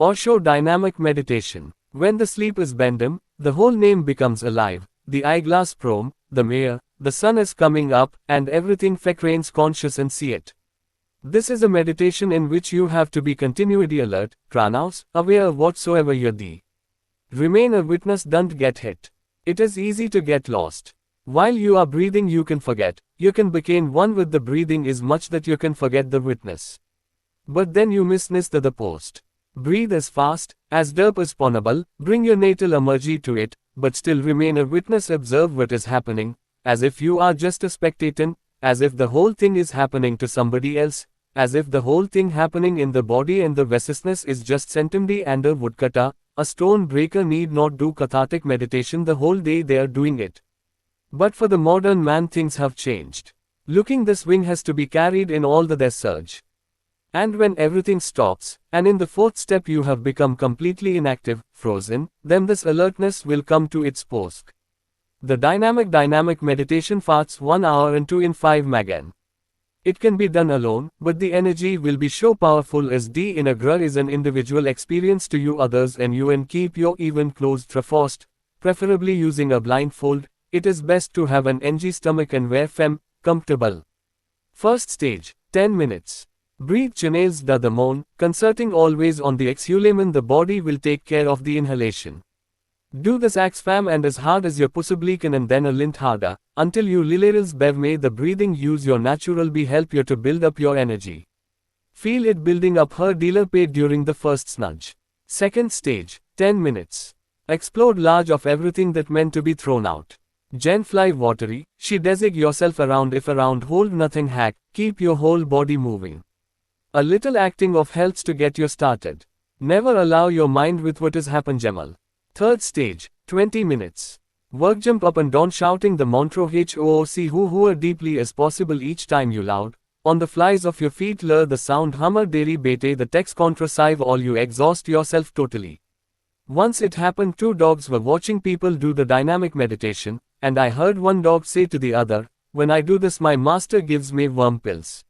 Osho Dynamic Meditation. When the sleep is bendum, the whole name becomes alive. The eyeglass prom, the mayor, the sun is coming up, and everything fecranes conscious and see it. This is a meditation in which you have to be continually alert, pranaus, aware of whatsoever you're the. Remain a witness, don't get hit. It is easy to get lost. While you are breathing you can forget, you can become one with the breathing is much that you can forget the witness. But then you miss the post. Breathe as fast, as derp as possible, bring your natal energy to it, but still remain a witness, observe what is happening, as if you are just a spectator, as if the whole thing is happening to somebody else, as if the whole thing happening in the body and the restlessness is just centumdy and a woodcutter, a stone breaker need not do cathartic meditation the whole day, they are doing it. But for the modern man things have changed. Looking this wing has to be carried in all their surge. And when everything stops, and in the fourth step you have become completely inactive, frozen, then this alertness will come to its post. The dynamic meditation farts 1 hour and 2 in 5 magan. It can be done alone, but the energy will be so powerful as D in a grur is an individual experience to you others and you and keep your even closed trafast, preferably using a blindfold. It is best to have an ng stomach and wear comfortable. First stage, 10 minutes. Breathe channels the moan, concerting always on the exhalamen, the body will take care of the inhalation. Do this fam and as hard as you possibly can and then a lint harder, until you lilerils bev may the breathing use your natural be help you to build up your energy. Feel it building up her dealer pay during the first snudge. Second stage, 10 minutes. Explode large of everything that meant to be thrown out. Genfly watery, she desig yourself around if around hold nothing hack, keep your whole body moving. A little acting of helps to get you started. Never allow your mind with what has happened Jamal. Third stage, 20 minutes. Work jump up and down shouting the mantra HOOC who deeply as possible each time you loud. On the flies of your feet lure the sound hummer dairy bete the text contrasive all you exhaust yourself totally. Once it happened 2 dogs were watching people do the dynamic meditation, and I heard one dog say to the other, when I do this my master gives me worm pills.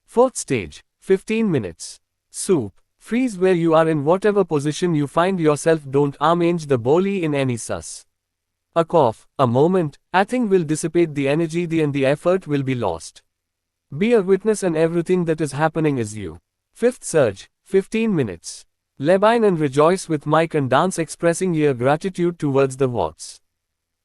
Fourth stage, 15 minutes. Soup. Freeze where you are in whatever position you find yourself, don't arrange the boli in any sus. A cough, a moment, a thing will dissipate the energy and the effort will be lost. Be a witness and everything that is happening is you. Fifth surge, 15 minutes. Lebine and rejoice with mic and dance expressing your gratitude towards the watts.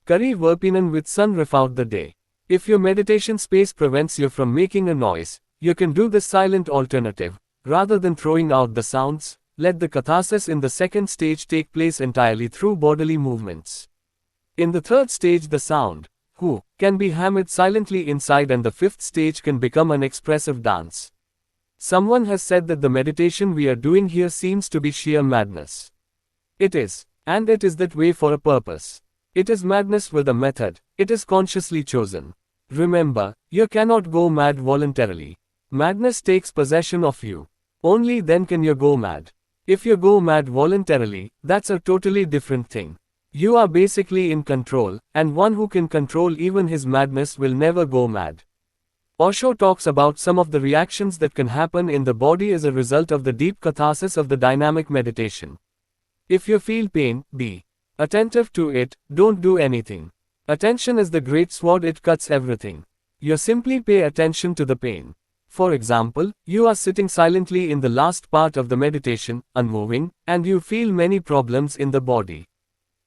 Curry verpinen with sun ref out the day. If your meditation space prevents you from making a noise, you can do the silent alternative. Rather than throwing out the sounds, let the catharsis in the second stage take place entirely through bodily movements. In the third stage the sound, who, can be hammered silently inside and the fifth stage can become an expressive dance. Someone has said that the meditation we are doing here seems to be sheer madness. It is, and it is that way for a purpose. It is madness with a method, it is consciously chosen. Remember, you cannot go mad voluntarily. Madness takes possession of you. Only then can you go mad. If you go mad voluntarily, that's a totally different thing. You are basically in control, and one who can control even his madness will never go mad. Osho talks about some of the reactions that can happen in the body as a result of the deep catharsis of the dynamic meditation. If you feel pain, be attentive to it, don't do anything. Attention is the great sword, it cuts everything. You simply pay attention to the pain. For example, you are sitting silently in the last part of the meditation, unmoving, and you feel many problems in the body.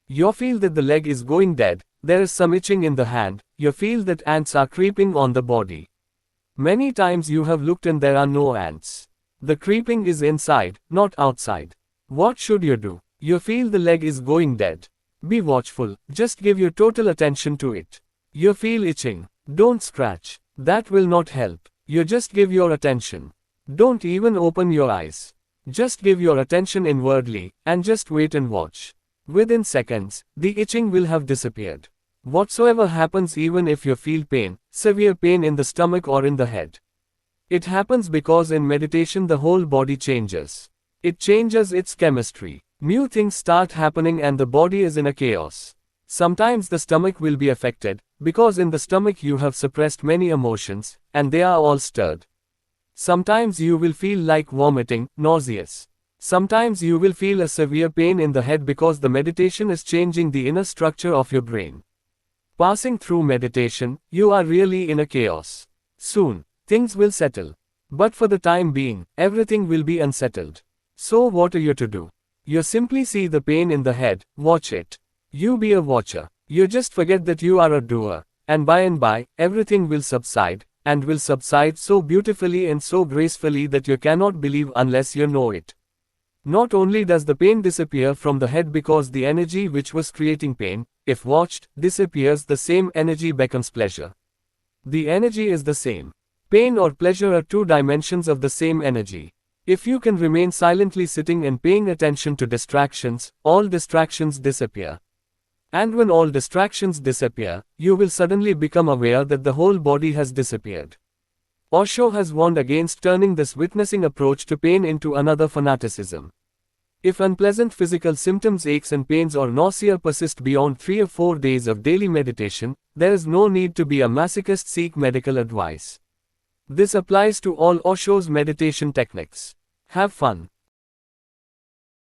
You feel that the leg is going dead, there is some itching in the hand, you feel that ants are creeping on the body. Many times you have looked and there are no ants. The creeping is inside, not outside. What should you do? You feel the leg is going dead. Be watchful, just give your total attention to it. You feel itching. Don't scratch. That will not help. You just give your attention. Don't even open your eyes. Just give your attention inwardly, and just wait and watch. Within seconds, the itching will have disappeared. Whatsoever happens, even if you feel pain, severe pain in the stomach or in the head. It happens because in meditation the whole body changes. It changes its chemistry. New things start happening and the body is in a chaos. Sometimes the stomach will be affected, because in the stomach you have suppressed many emotions, and they are all stirred. Sometimes you will feel like vomiting, nauseous. Sometimes you will feel a severe pain in the head because the meditation is changing the inner structure of your brain. Passing through meditation, you are really in a chaos. Soon, things will settle. But for the time being, everything will be unsettled. So what are you to do? You simply see the pain in the head, watch it. You be a watcher. You just forget that you are a doer. And by, everything will subside, and will subside so beautifully and so gracefully that you cannot believe unless you know it. Not only does the pain disappear from the head because the energy which was creating pain, if watched, disappears, the same energy becomes pleasure. The energy is the same. Pain or pleasure are two dimensions of the same energy. If you can remain silently sitting and paying attention to distractions, all distractions disappear. And when all distractions disappear, you will suddenly become aware that the whole body has disappeared. Osho has warned against turning this witnessing approach to pain into another fanaticism. If unpleasant physical symptoms, aches and pains or nausea persist beyond 3 or 4 days of daily meditation, there is no need to be a masochist. Seek medical advice. This applies to all Osho's meditation techniques. Have fun.